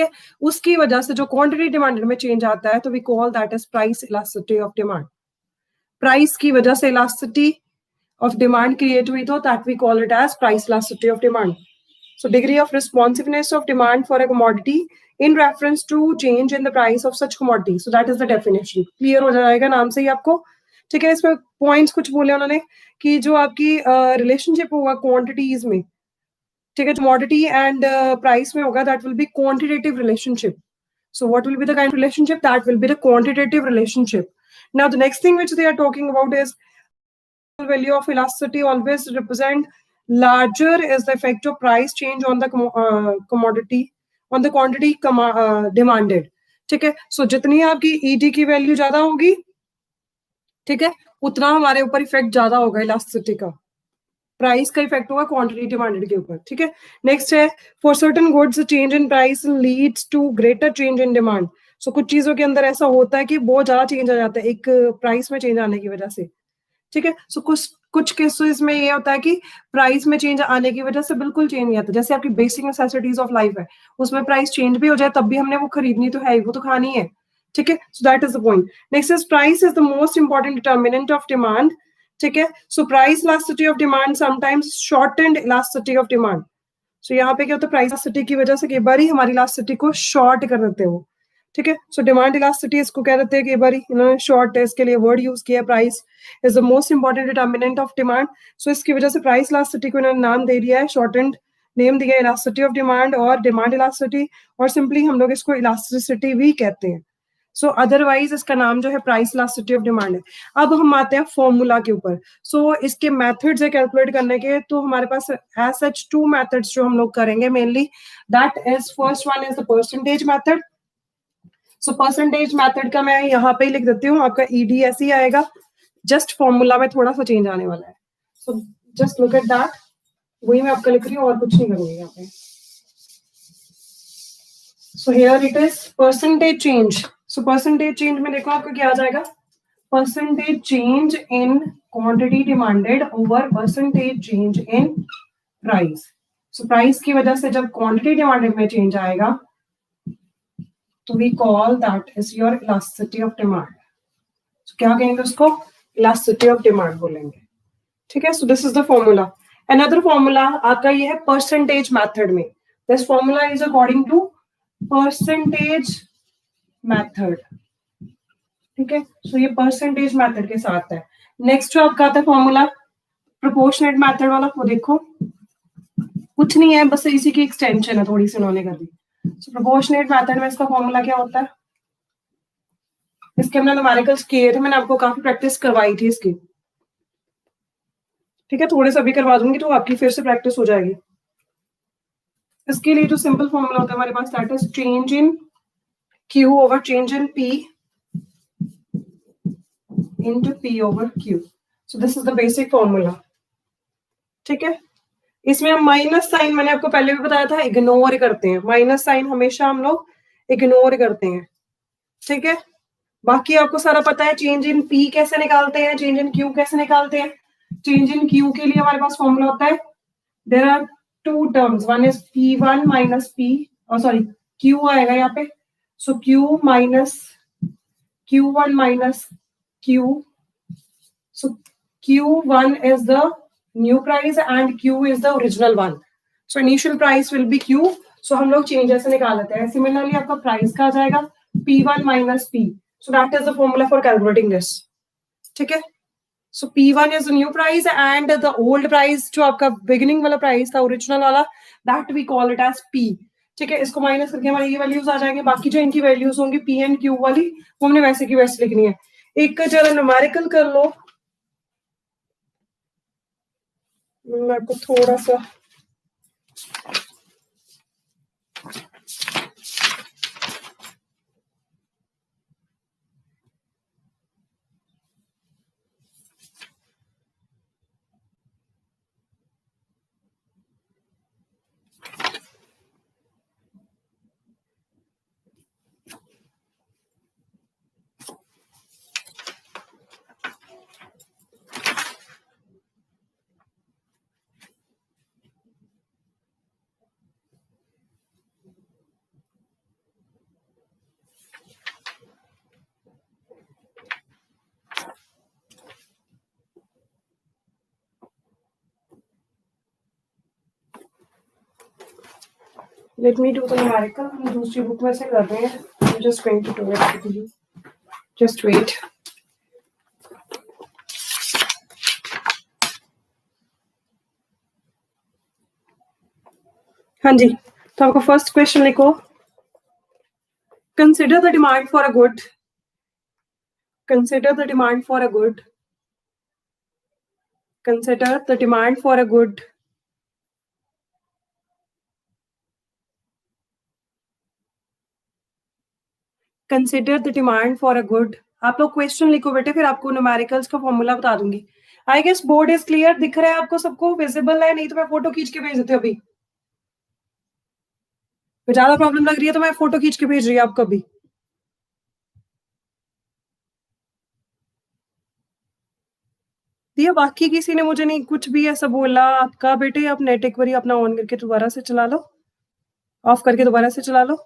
है, उसकी वजह से जो क्वांटिटी डिमांडेड में चेंज आता है, तो we call that as price elasticity of demand. Price की वजह से इलास्टिसिटी ऑफ डिमांड क्रिएट हुई, तो that we call it as price elasticity of demand. So degree of responsiveness of demand for a commodity in reference to change in the price of such commodity. So that is the definition. Clear हो जाएगा नाम से ही आपको, ठीक है। इसमें points कुछ बोले उन्होंने कि जो आपकी रिलेशनशिप होगा क्वांटिटीज में, ठीक है, कमोडिटी एंड प्राइस में होगा, that will B quantitative relationship. So what will be the kind of relationship? That will be the quantitative relationship. Now the next thing which they are talking about is value of elasticity always represent larger is the effect of price change on the commodity on the quantity demanded. ठीक है, सो जितनी आपकी ED की value ज्यादा होगी, ठीक है, उतना हमारे ऊपर इफेक्ट ज्यादा होगा इलास्टिसिटी का, प्राइस का इफेक्ट होगा क्वांटिटी डिमांडेड के ऊपर, ठीक है। नेक्स्ट है for certain goods change in price leads to greater change in demand. So कुछ चीजों के अंदर ऐसा होता है कि बहुत ज्यादा चेंज आ जाता है एक प्राइस में चेंज आने की वजह से, ठीक है। सो कुछ केसेस में ये होता है कि प्राइस में चेंज आने की वजह से बिल्कुल चेंज नहीं आता, जैसे आपकी बेसिक नेसेसिटीज ऑफ लाइफ है, उसमें प्राइस चेंज भी हो जाए तब भी हमने वो खरीदनी तो है, वो तो खानी है, ठीक है। So that is the point. Next is price is the most important determinant of demand, ठीक है। So price elasticity of demand sometimes shortened elasticity of demand. So यहाँ पे क्या होता है, प्राइस इलास्टिसिटी की वजह से कई बार ही हमारी इलास्टिसिटी को शॉर्ट कर देते हो, ठीक है। सो डिमांड इलास्टिसिटी इसको कह देते हैं, कई बार इन्होंने शॉर्ट है इसके लिए वर्ड यूज किया, price is the most important determinant of demand. So इसकी वजह से प्राइस इलास्टिसिटी को इन्होंने नाम दे दिया है, शॉर्टेंड नेम दिया इलास्टिसिटी ऑफ डिमांड और डिमांड इलास्टिसिटी, और सिंपली हम लोग इसको इलास्टिसिटी भी कहते हैं। सो अदरवाइज इसका नाम जो है प्राइस इलास्टिसिटी ऑफ डिमांड है। अब हम आते हैं फॉर्मूला के ऊपर। सो इसके मेथड्स है कैलकुलेट करने के, तो हमारे पास एज सच टू मेथड्स जो हम लोग करेंगे mainly, that is first one is the percentage method. So percentage method का मैं यहाँ पे ही लिख देती हूँ, आपका ईडी ऐसे ही आएगा, जस्ट फॉर्मूला में थोड़ा सा चेंज आने वाला है। So just look at that, वही मैं आपका लिख रही हूँ और कुछ नहीं करूंगी यहाँ पे। So here it is percentage change. So percentage change में देखो आपका क्या आ जाएगा, percentage change in quantity demanded over percentage change in price. So price की वजह से जब क्वांटिटी डिमांडेड में चेंज आएगा, तो we call that is your elasticity of demand. क्या कहेंगे उसको, इलास्टिसिटी ऑफ डिमांड बोलेंगे, ठीक है। So this is the formula. Another formula आपका ये है परसेंटेज मेथड में, this formula is according to percentage method, ठीक है। सो ये परसेंटेज मेथड के साथ है। नेक्स्ट जो आपका आता है फॉर्मूला प्रोपोर्शनेट मेथड वाला, वो देखो कुछ नहीं है, बस इसी की एक्सटेंशन है, थोड़ी सी उन्होंने कर दी। सो प्रोपोर्शनेट मेथड में इसका फॉर्मूला क्या होता है, इसके हमने न्यूमेरिकल्स किए थे, मैंने आपको काफी प्रैक्टिस करवाई थी इसकी, ठीक है। थोड़े से अभी करवा दूंगी तो आपकी फिर से प्रैक्टिस हो जाएगी। इसके लिए जो सिंपल फॉर्मूला होता है हमारे पास, that is change in Q over change in P into P over Q. So this is the basic formula, ठीक है। इसमें हम माइनस साइन, मैंने आपको पहले भी बताया था, इग्नोर करते हैं, माइनस साइन हमेशा हम लोग इग्नोर करते हैं, ठीक है। बाकी आपको सारा पता है, चेंज इन P कैसे निकालते हैं, चेंज इन Q कैसे निकालते हैं। चेंज इन Q के लिए हमारे पास फॉर्मूला होता है, there are two terms, one is P1 minus P, और सॉरी Q आएगा यहाँ पे, so Q minus Q1 minus Q, so Q1 is the new price and Q is the original one, so initial price will be Q, so हम लोग change ऐसे निकाल लेते हैं। सिमिलरली आपका प्राइस का आ जाएगा P1 minus P, so that is the formula for calculating this, ठीक है। so P1 is the new price and the old price जो आपका beginning वाला प्राइस था, ओरिजिनल वाला, that we call it as P, ठीक है। इसको माइनस करके हमारे ये वैल्यूज आ जाएंगे, बाकी जो इनकी वैल्यूज होंगी P एंड Q वाली, वो हमने वैसे की वैसे लिखनी है। एक जरा न्यूमेरिकल कर लो, मैं आपको थोड़ा सा Let me do the numerical. हम दूसरी बुक में से कर रहे हैं. I'm just going to do it with you. Just wait. हाँ जी, तो आपका फर्स्ट क्वेश्चन लिखो. Consider the demand for a good. Consider the demand for a good. Consider the demand for a good. Consider the demand for a good. आप लोग question लिखो बेटे, फिर आपको न्यूमेरिकल्स का फॉर्मूला बता दूंगी. I guess board is clear, दिख रहा है आपको सबको, विजिबल है? नहीं तो मैं फोटो खींच के भेज देती हूँ अभी. ज्यादा प्रॉब्लम लग रही है तो मैं फोटो खींच के भेज रही हूँ आपको अभी. दिया, बाकी किसी ने मुझे नहीं कुछ भी ऐसा बोला आपका. बेटे आप नेट एक बारी अपना ऑन करके दोबारा से चला लो, ऑफ करके दोबारा से चला लो.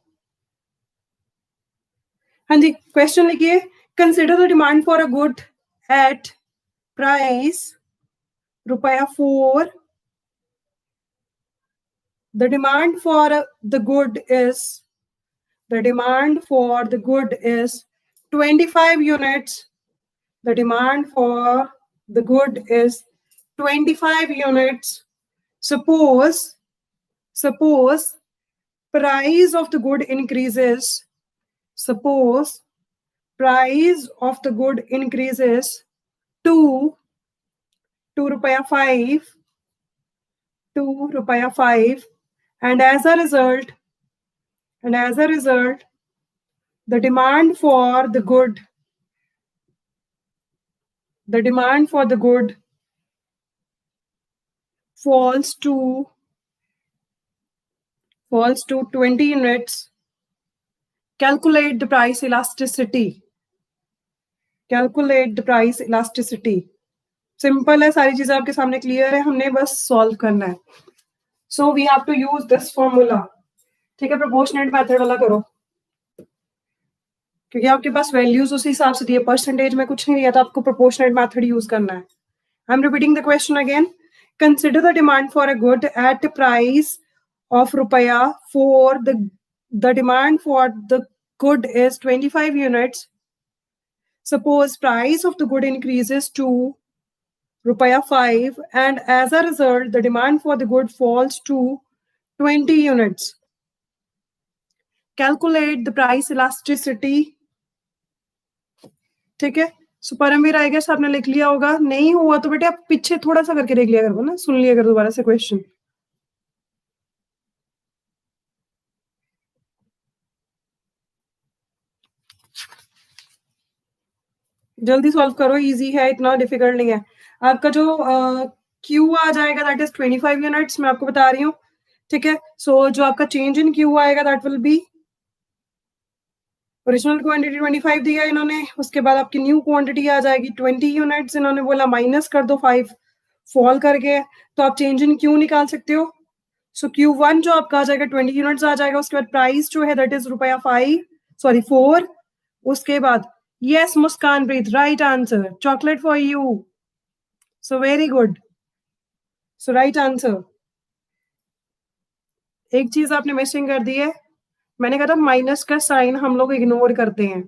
हाँ जी, क्वेश्चन लिखिए. Consider the demand for a good at price ₹4. The demand for the good is 25 units. The demand for the good is 25 units. Suppose price of the good increases. Suppose price of the good increases to ₹5. ₹5, and as a result, the demand for the good falls to 20 units. Calculate the price elasticity. Simple है, सारी चीजें आपके सामने clear है, हमने बस solve करना है. So we have to use this formula. ठीक है, प्रोपोर्शनेट मेथड वाला करो, क्योंकि आपके पास वैल्यूज उसी हिसाब से दिए, परसेंटेज में कुछ नहीं दिया, तो आपको प्रोपोर्शनेट मेथड यूज करना है. I am repeating the question again. Consider the demand for a good at price of ₹4. The demand for the good is 25 units. Suppose price of the good increases to ₹5, and as a result, the demand for the good falls to 20 units. Calculate the price elasticity. ठीक है, सो Paramvir I guess आपने लिख लिया होगा. नहीं हुआ तो बेटे आप पीछे थोड़ा सा करके देख लिया करो ना, सुन लिया करो दोबारा से क्वेश्चन. जल्दी सॉल्व करो, इजी है, इतना डिफिकल्ट नहीं है. आपका जो क्यू आ जाएगा दैट इज 25 यूनिट्स, मैं आपको बता रही हूँ. ठीक है, सो जो आपका चेंज इन क्यू आएगा that will B original quantity 25 दिया इन्होंने, उसके बाद आपकी न्यू क्वांटिटी आ जाएगी 20 यूनिट्स. इन्होंने बोला माइनस कर दो 5, फॉल करके, तो आप चेंज इन क्यू निकाल सकते हो. सो Q1 जो आपका आ जाएगा 20 यूनिट्स आ जाएगा. उसके बाद प्राइस जो है दैट इज ₹4. उसके बाद yes Muskan Preet, right answer, chocolate for you. So very good, so right answer. एक चीज आपने मिसिंग कर दी है, मैंने कहा था माइनस का साइन हम लोग इग्नोर करते हैं.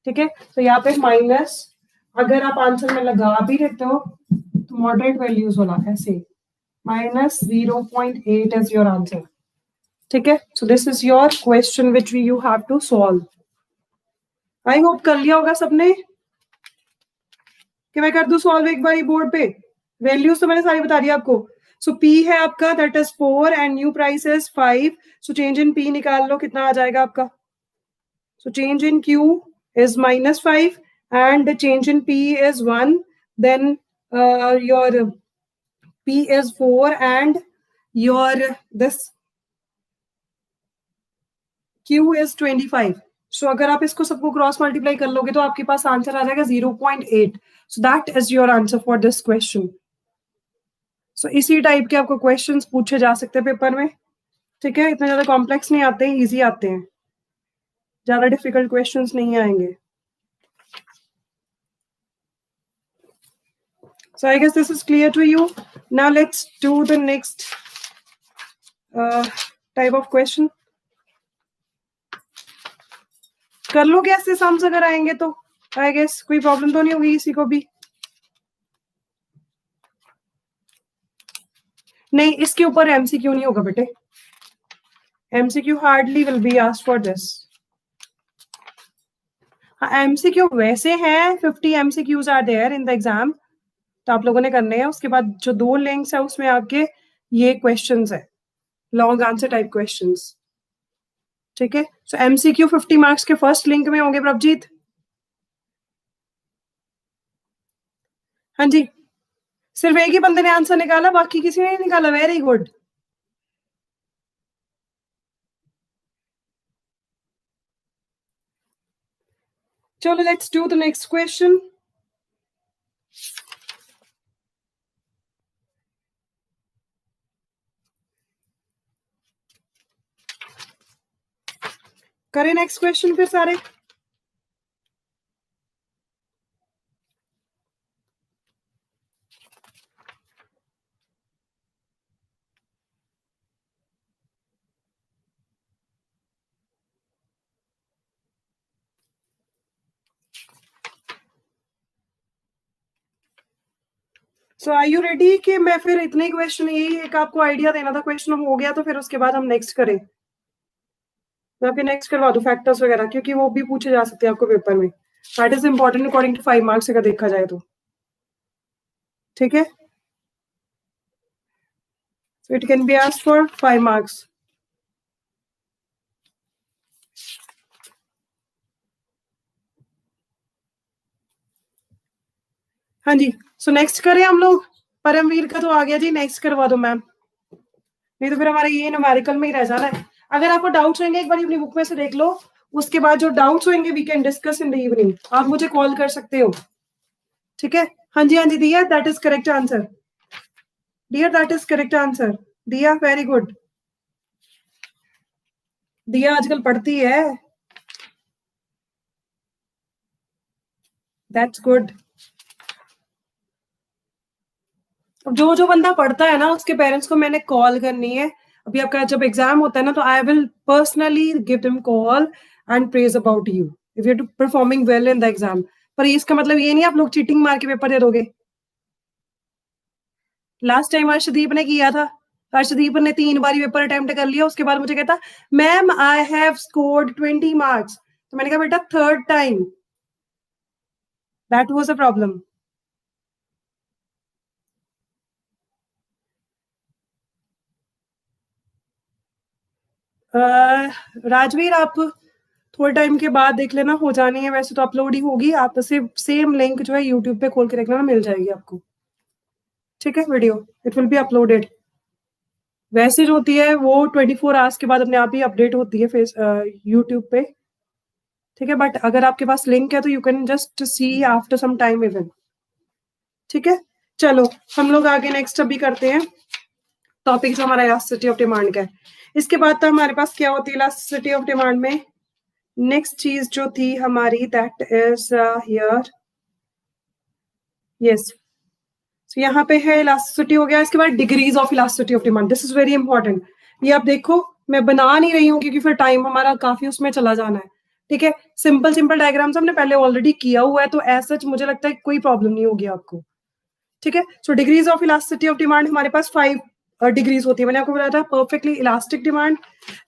ठीक है, तो यहाँ पे माइनस अगर आप आंसर में लगा भी देते हो तो मॉडरेट वैल्यूज वाला ऐसे -0.8 इज योर आंसर. ठीक है, so this is your question which you have to solve. I hope कर लिया होगा सबने, कि मैं कर दूं सॉल्व एक बार बोर्ड पे. वैल्यूज तो मैंने सारी बता दी आपको. सो P है आपका that is 4 and new price is 5. So change in P निकाल लो, कितना आ जाएगा आपका. So change in Q is -5 and the change in P is 1. Then your P is 4 and your this Q is 25. सो अगर आप इसको सबको क्रॉस मल्टीप्लाई कर लोगे तो आपके पास आंसर आ जाएगा 0.8. So that is your answer for this question. So इसी टाइप के आपको क्वेश्चंस पूछे जा सकते हैं पेपर में. ठीक है, इतने ज्यादा कॉम्प्लेक्स नहीं आते हैं, इजी आते हैं, ज्यादा डिफिकल्ट क्वेश्चंस नहीं आएंगे. So I guess this is clear to you. Now let's do the next type of question कर लो क्या ऐसे सम्स अगर आएंगे तो आई गेस कोई प्रॉब्लम तो नहीं होगी किसी को भी। नहीं इसके ऊपर एमसीक्यू नहीं होगा बेटे, MCQ hardly will be asked for this. हाँ एमसीक्यू वैसे हैं 50 MCQs are there in the exam, तो आप लोगों ने करने हैं। उसके बाद जो 2 लिंक्स है उसमें आपके ये क्वेश्चंस है, लॉन्ग आंसर टाइप क्वेश्चंस, ठीक है। सो एमसीक्यू 50 मार्क्स के फर्स्ट लिंक में होंगे प्रभजीत। हाँ जी, सिर्फ एक ही बंदे ने आंसर निकाला, बाकी किसी ने नहीं निकाला, वेरी गुड। चलो let's do the next question. करें नेक्स्ट क्वेश्चन फिर सारे। सो आर यू रेडी कि मैं फिर इतने क्वेश्चन, यही एक आपको आइडिया देना था, क्वेश्चन हो गया तो फिर उसके बाद हम नेक्स्ट करें। मैं फिर नेक्स्ट करवा दूं फैक्टर्स वगैरह, क्योंकि वो भी पूछे जा सकते हैं आपको पेपर में। That is important according to 5 marks अगर देखा जाए तो, ठीक है। So it can be asked for 5 marks. हाँ जी, सो नेक्स्ट करें हम लोग। परमवीर का तो आ गया जी, नेक्स्ट करवा दो मैम, नहीं तो फिर हमारे ये न्यूमेरिकल में ही रह जाना है। अगर आपको डाउट्स होंगे एक बार अपनी बुक में से देख लो, उसके बाद जो डाउट्स होंगे we can discuss in the evening, आप मुझे कॉल कर सकते हो, ठीक है। हाँ जी Diya, that is correct answer, dear that is correct answer, Diya very good. Diya आजकल पढ़ती है, दैट्स गुड। जो जो बंदा पढ़ता है ना उसके पेरेंट्स को मैंने कॉल करनी है। अभी आपका जब एग्जाम होता है ना तो I will personally give them call and praise about you if you are performing well in the exam. पर इसका मतलब ये नहीं आप लोग चीटिंग मार के पेपर दे दोगे। लास्ट टाइम अर्शदीप ने किया था, अर्शदीप ने 3 बार पेपर अटेम्प्ट कर लिया, उसके बाद मुझे कहता ma'am I have scored 20 marks, तो मैंने कहा बेटा third time, that was a problem. Rajveer आप थोड़े टाइम के बाद देख लेना, हो जानी है वैसे तो अपलोड ही होगी, आप सेम लिंक जो है यूट्यूब पे खोल के देख लेना, मिल जाएगी आपको, ठीक है video, it will be uploaded. वैसे जो होती है वो 24 आवर्स के बाद अपने आप ही अपडेट होती है फेस यूट्यूब पे, ठीक है। बट अगर आपके पास लिंक है तो you can just see after some time even, ठीक है। चलो हम लोग आगे नेक्स्ट अभी करते हैं टॉपिक जो हमारा इलास्टिसिटी ऑफ डिमांड का है। इसके बाद तो हमारे पास क्या होती है इलास्टिसिटी ऑफ डिमांड में, नेक्स्ट चीज जो थी हमारी दैट इज हियर, यस। तो यहाँ पे है इलास्टिसिटी हो गया, इसके बाद degrees of elasticity of demand, this is very important. ये आप देखो मैं बना नहीं रही हूँ क्योंकि फिर टाइम हमारा काफी उसमें चला जाना है, ठीक है। सिंपल सिंपल डायग्राम्स हमने पहले ऑलरेडी किया हुआ है, तो एज सच मुझे लगता है कोई प्रॉब्लम नहीं होगी आपको, ठीक है। So degrees of elasticity of demand हमारे पास 5 डिग्रीज होती है। मैंने आपको बताया था perfectly elastic demand,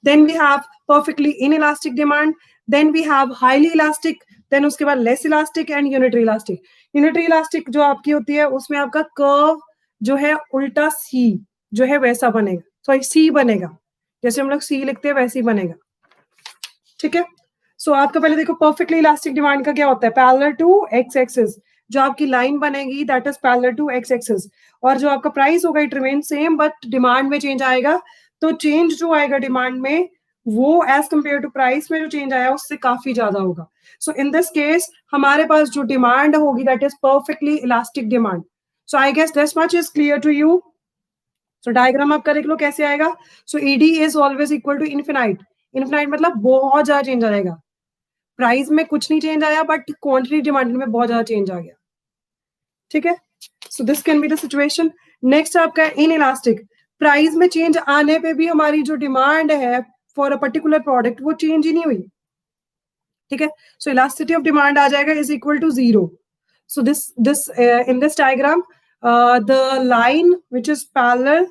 then we have perfectly inelastic demand, then we have highly elastic, then उसके बाद less elastic and unitary elastic. Unitary elastic जो आपकी होती है उसमें आपका कर्व जो है उल्टा सी जो है वैसा बनेगा, सॉरी सी बनेगा, जैसे हम लोग सी लिखते हैं वैसे ही बनेगा, ठीक है। सो आपका पहले देखो परफेक्टली इलास्टिक डिमांड का क्या होता है, पैरेलल टू एक्स एक्सिस, जो आपकी लाइन बनेगी that is parallel to X axis, और जो आपका प्राइस होगा it remain same but demand में चेंज आएगा। तो चेंज जो आएगा डिमांड में वो एज कंपेयर टू प्राइस में जो चेंज आया उससे काफी ज्यादा होगा। सो इन दिस केस हमारे पास जो डिमांड होगी that is perfectly elastic demand. So I guess this much is clear to you. So diagram आपका देख लो कैसे आएगा। So ED is always equal to infinite, infinite मतलब बहुत ज्यादा चेंज आ जाएगा, प्राइस में कुछ नहीं चेंज आया बट क्वांटिटी डिमांड में बहुत ज्यादा चेंज आ गया, ठीक है। So this can be the situation. Next आपका इन इलास्टिक, प्राइस में चेंज आने पे भी हमारी जो डिमांड है फॉर अ पर्टिकुलर प्रोडक्ट वो चेंज ही नहीं हुई, ठीक है। सो इलास्टिसिटी ऑफ डिमांड आ जाएगा is equal to 0. So this in this diagram the line which is parallel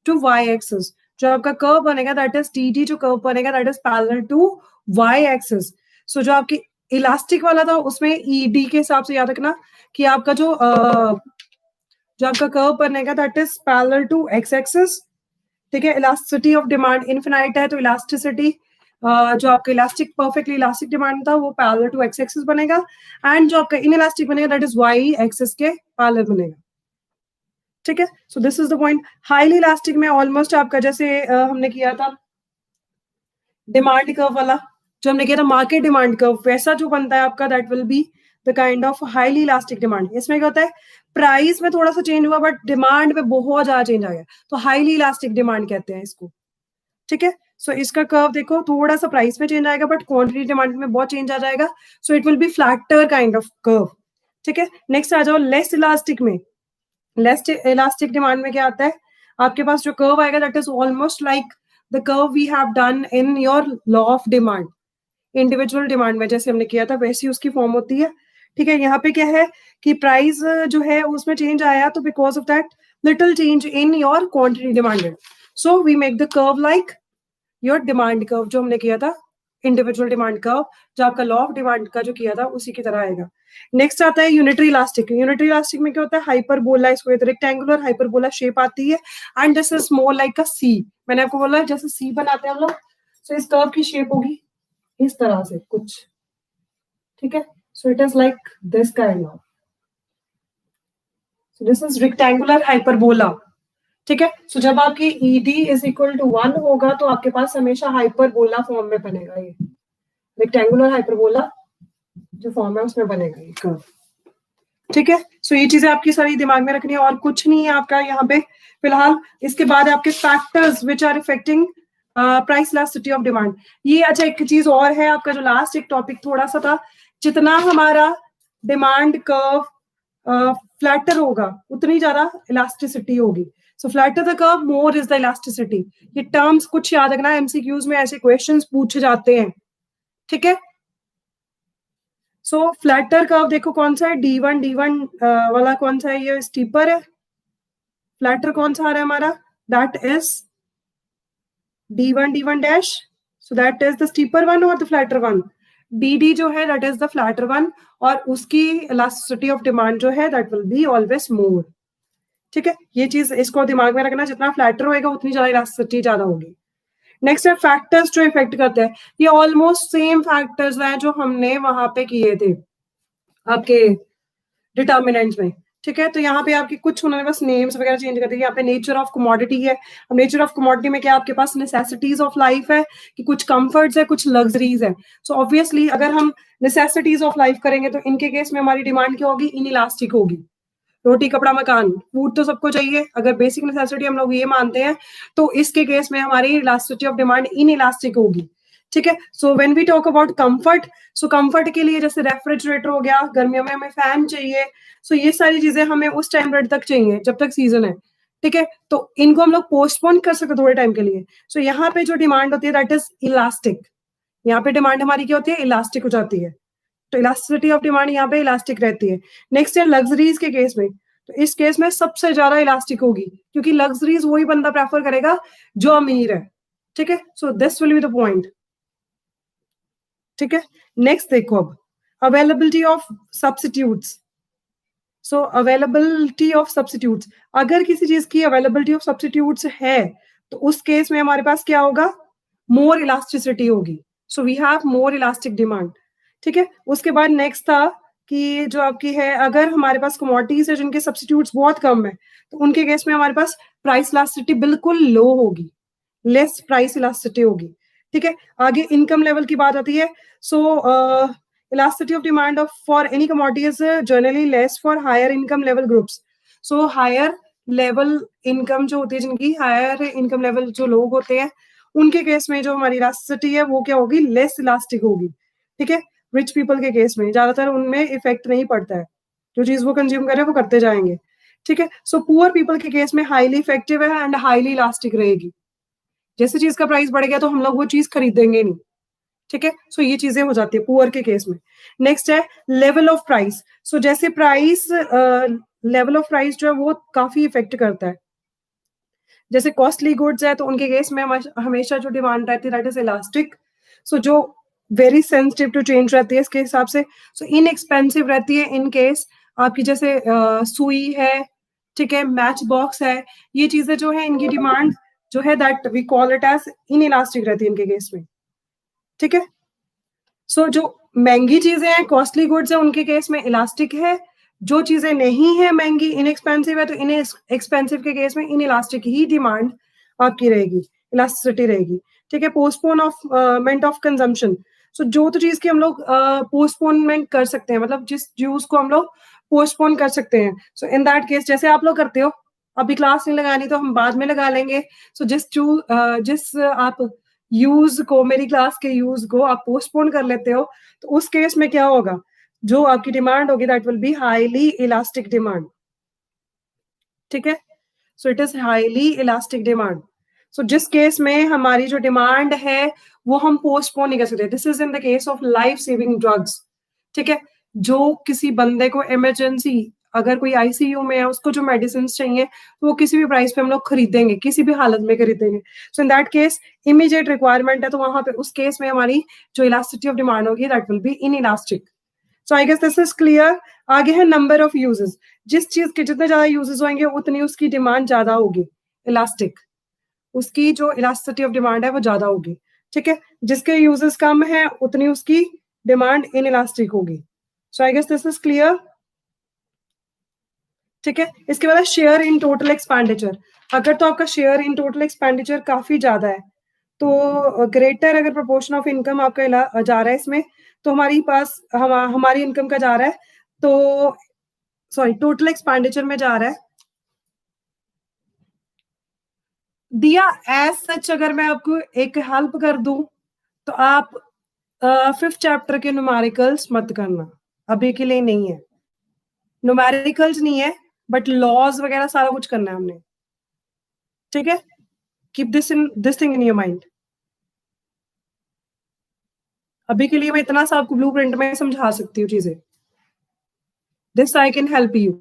to Y axis, जो आपका कर्व बनेगा दैट इज टी जो कर्व बनेगा that is parallel to Y axis. So जो आपकी elastic वाला था उसमें ईडी के हिसाब से याद रखना कि आपका जो आपका कर्व बनेगा that is parallel to X axis, ठीक है. इलास्टिसिटी ऑफ डिमांड इनफिनाइट है तो इलास्टिसिटी जो आपका इलास्टिक परफेक्टली इलास्टिक डिमांड था वो पैरेलल टू एक्स एक्सिस बनेगा, एंड जो आपका इनइलास्टिक बनेगा दैट इज वाई एक्सिस के पैरेलल बनेगा, ठीक है. So this is the point. Highly elastic में ऑलमोस्ट आपका जैसे हमने किया था डिमांड कर्व वाला, जो हमने किया था मार्केट डिमांड कर्व, वैसा जो बनता है आपका that will be the kind of highly elastic demand. इसमें क्या होता है प्राइस में थोड़ा सा चेंज हुआ बट डिमांड में बहुत ज्यादा चेंज आ गया, तो हाईली इलास्टिक डिमांड कहते हैं इसको, ठीक है. सो इसका कर्व देखो थोड़ा सा प्राइस में चेंज आएगा बट क्वांटिटी डिमांड में बहुत चेंज आ जाएगा, so it will be flatter kind of curve, ठीक है. नेक्स्ट आ जाओ लेस इलास्टिक में. लेस इलास्टिक डिमांड में क्या आता है आपके पास जो कर्व आएगा that is almost like the curve we have done in your law of demand. Individual demand में जैसे हमने किया था वैसी उसकी फॉर्म होती है, ठीक है. यहाँ पे क्या है कि प्राइस जो है उसमें चेंज आया तो because of that little change in your quantity demanded, so we make the curve like your demand curve जो हमने किया था इंडिविजुअल डिमांड कर्व, जो आपका लॉ ऑफ डिमांड का जो किया था उसी की तरह आएगा. नेक्स्ट आता है यूनिटरी इलास्टिक. यूनिटरी इलास्टिक में क्या होता है हाइपरबोला, इसको रेक्टेंगुलर हाइपरबोला शेप आती है and this is more like a C. मैंने आपको बोला जैसे सी बनाते हैं हम लोग, सो इस कर्व की शेप होगी इस तरह से कुछ, ठीक है. So it is like this kind of, so this is rectangular hyperbola, ठीक है. सो जब आपकी ईडी इज इक्वल टू 1 होगा तो आपके पास हमेशा हाइपरबोला फॉर्म में बनेगा, ये रेक्टेंगुलर हाइपरबोला जो फॉर्म है उसमें बनेगा ये कर्व, ठीक है. सो ये चीजें आपकी सारी दिमाग में रखनी है और कुछ नहीं है आपका यहाँ पे फिलहाल. इसके बाद आपके factors which are affecting price elasticity of demand. ये अच्छा एक चीज और है आपका जो लास्ट एक टॉपिक थोड़ा सा था, जितना हमारा डिमांड कर्व फ्लैटर होगा उतनी ज्यादा इलास्टिसिटी होगी. So flatter the curve more is the elasticity. ये टर्म्स कुछ याद रखना, एमसीक्यूज में ऐसे क्वेश्चंस पूछे जाते हैं, ठीक है. सो फ्लैटर कर्व देखो कौन सा है D1 वाला कौन सा है, ये स्टीपर है. फ्लैटर कौन सा आ रहा है हमारा that is D1 dash, so that is the steeper one और द फ्लैटर वन. DD जो है that is the flatter one और उसकी इलास्टिसिटी ऑफ डिमांड जो है that will be always more, ठीक है. ये चीज इसको दिमाग में रखना, जितना फ्लैटर होएगा उतनी ज्यादा इलास्टिसिटी ज्यादा होगी. नेक्स्ट है फैक्टर्स जो इफेक्ट करते हैं. ये ऑलमोस्ट सेम फैक्टर्स हैं जो हमने वहां पे किए थे आपके डिटर्मिनेंट्स में, ठीक है. तो यहाँ पे आपके कुछ उन्होंने बस नेम्स वगैरह चेंज कर दिए. यहाँ पे नेचर ऑफ कमोडिटी है. अब नेचर ऑफ कमोडिटी में क्या आपके पास नेसेसिटीज ऑफ लाइफ है कि कुछ कंफर्ट्स है कुछ लग्जरीज है. सो ऑब्वियसली अगर हम नेसेसिटीज ऑफ लाइफ करेंगे तो इनके केस में हमारी डिमांड क्या होगी इनइलास्टिक होगी. रोटी कपड़ा मकान फूड तो सबको चाहिए, अगर बेसिक नेसेसिटी हम लोग ये मानते हैं तो इसके केस में हमारी इलास्टिसिटी ऑफ डिमांड इनइलास्टिक होगी, ठीक है. So when we talk about comfort, so comfort के लिए जैसे रेफ्रिजरेटर हो गया, गर्मियों में हमें फैन चाहिए, सो ये सारी चीजें हमें उस टाइम पीरियड तक चाहिए जब तक सीजन है, ठीक है. तो इनको हम लोग पोस्टपोन कर सकते थोड़े टाइम के लिए. सो यहाँ पे जो डिमांड होती है दैट इज इलास्टिक. यहाँ पे डिमांड हमारी क्या होती है इलास्टिक हो जाती है, तो इलास्टिसिटी ऑफ डिमांड यहाँ पे इलास्टिक रहती है. नेक्स्ट है लग्जरीज के केस में, तो इस केस में सबसे ज्यादा इलास्टिक होगी क्योंकि लग्जरीज वही बंदा प्रेफर करेगा जो अमीर है, ठीक है. So this will be the point, ठीक है. नेक्स्ट देखो अब availability of substitutes. So availability of substitutes, अगर किसी चीज की अवेलेबिलिटी ऑफ सब्स्टिट्यूट्स है तो उस केस में हमारे पास क्या होगा मोर इलास्टिसिटी होगी. So we have more elastic demand, ठीक है. उसके बाद नेक्स्ट था कि जो आपकी है अगर हमारे पास कमोडिटीज है जिनके सब्स्टिट्यूट्स बहुत कम है तो उनके केस में हमारे पास प्राइस इलास्टिसिटी बिल्कुल लो होगी, लेस प्राइस इलास्टिसिटी होगी, ठीक है. आगे इनकम लेवल की बात आती है. So elasticity of demand of for any commodity is generally less for higher income level groups. So higher level income जो होती है जिनकी हायर इनकम लेवल जो लोग होते हैं उनके केस में जो हमारी इलास्टिसिटी है वो क्या होगी लेस इलास्टिक होगी, ठीक है. रिच पीपल के केस में ज्यादातर उनमें इफेक्ट नहीं पड़ता है, जो चीज वो कंज्यूम कर रहे हैं वो करते जाएंगे, ठीक है. सो पुअर पीपल के केस में हाईली इफेक्टिव है एंड हाईली इलास्टिक रहेगी. जैसे चीज का प्राइस बढ़ गया तो हम लोग वो चीज खरीदेंगे नहीं. ठीक है. सो ये चीजें हो जाती है पुअर के केस में. नेक्स्ट है लेवल ऑफ प्राइस. सो जैसे प्राइस लेवल ऑफ प्राइस जो है वो काफी इफेक्ट करता है. जैसे कॉस्टली गुड्स है तो उनके केस में हमेशा जो डिमांड रहती है दैट इज इलास्टिक. सो जो वेरी सेंसिटिव टू चेंज रहती है इसके हिसाब से. सो इनएक्सपेंसिव रहती है इन केस आपकी जैसे सुई है, ठीक है, मैच बॉक्स है, ये चीजें जो है इनकी डिमांड जो है that we call it as inelastic रहती है इनके केस में. ठीक है. सो जो महंगी चीजें हैं, कॉस्टली गुड्स है, उनके केस में इलास्टिक है. जो चीजें नहीं है महंगी, इनएक्सपेंसिव है, तो इन एक्सपेंसिव के केस में इन इलास्टिक ही डिमांड आपकी रहेगी, इलास्टिसिटी रहेगी. ठीक है. Postponement of consumption. सो जो तो चीज की हम लोग पोस्टपोनमेंट कर सकते हैं, मतलब जिस यूज को हम लोग पोस्टपोन कर सकते हैं. सो इन दैट केस जैसे आप लोग करते हो, अभी क्लास नहीं लगानी तो हम बाद में लगा लेंगे. सो जिस आप यूज को, मेरी क्लास के यूज को आप पोस्टपोन कर लेते हो, तो उस केस में क्या होगा, जो आपकी डिमांड होगी that will be highly elastic demand. ठीक है. So it is highly elastic demand. So जिस केस में हमारी जो डिमांड है वो हम पोस्टपोन नहीं कर सकते. This is in the case of life saving drugs. ठीक है. जो किसी बंदे को इमरजेंसी, अगर कोई आईसीयू में है, उसको जो मेडिसिन चाहिए तो वो किसी भी प्राइस पे हम लोग खरीदेंगे, किसी भी हालत में खरीदेंगे. So in that case immediate requirement है, तो वहां पे उस केस में हमारी जो इलास्टिसिटी ऑफ डिमांड होगी that will be inelastic. So I guess this is clear. आगे है नंबर ऑफ यूजेस. जिस चीज के जितने ज्यादा यूजेस होंगे उतनी उसकी डिमांड ज्यादा होगी, इलास्टिक. उसकी जो इलास्टिसिटी ऑफ डिमांड है वो ज्यादा होगी. ठीक है. जिसके यूजेस कम है उतनी उसकी डिमांड इन इलास्टिक होगी. So I guess this is clear. ठीक है. इसके बाद शेयर इन टोटल एक्सपेंडिचर. अगर तो आपका शेयर इन टोटल एक्सपेंडिचर काफी ज्यादा है, तो ग्रेटर अगर प्रोपोर्शन ऑफ इनकम आपका जा रहा है इसमें, तो हमारी इनकम का जा रहा है, तो सॉरी टोटल एक्सपेंडिचर में जा रहा है. दिया एज सच अगर मैं आपको एक हेल्प कर दूं, तो आप 5th चैप्टर के न्यूमेरिकल्स मत करना, अभी के लिए नहीं है. न्यूमेरिकल्स नहीं है बट लॉज वगैरह सारा कुछ करना है हमने. ठीक है. Keep this thing in your mind. अभी के लिए मैं इतना सा आपको ब्लूप्रिंट में समझा सकती हूँ चीजें. This I can help you.